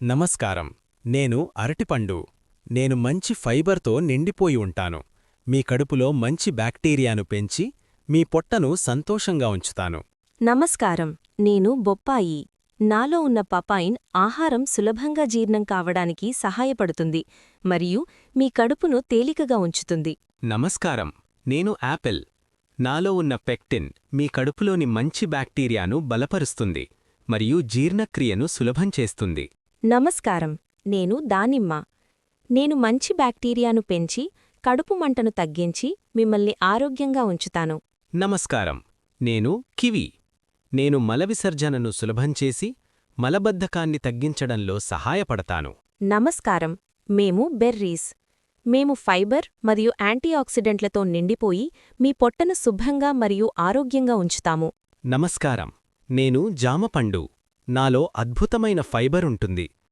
నమస్కారం. నేను అరటిపండు. నేను మంచి ఫైబర్తో నిండిపోయి ఉంటాను. మీ కడుపులో మంచి బ్యాక్టీరియాను పెంచి మీ పొట్టను సంతోషంగా ఉంచుతాను. నమస్కారం. నేను బొప్పాయి. నాలో ఉన్న పపాయిన్ ఆహారం సులభంగా జీర్ణం కావడానికి సహాయపడుతుంది మరియు మీ కడుపును తేలికగా ఉంచుతుంది. నమస్కారం. నేను యాపిల్. నాలో ఉన్న పెక్టిన్ మీ కడుపులోని మంచి బ్యాక్టీరియాను బలపరుస్తుంది మరియు జీర్ణక్రియను సులభం చేస్తుంది. నమస్కారం. నేను దానిమ్మ. నేను మంచి బ్యాక్టీరియాను పెంచి కడుపు మంటను తగ్గించి మిమ్మల్ని ఆరోగ్యంగా ఉంచుతాను. నమస్కారం. నేను కివి. నేను మలవిసర్జనను సులభం చేసి మలబద్ధకాన్ని తగ్గించడంలో సహాయపడతాను. నమస్కారం. మేము బెర్రీస్. మేము ఫైబర్ మరియు యాంటీఆక్సిడెంట్లతో నిండిపోయి మీ పొట్టను శుభ్రంగా మరియు ఆరోగ్యంగా ఉంచుతాము. నమస్కారం. నేను జామపండు. నాలో అద్భుతమైన ఫైబర్ ఉంటుంది.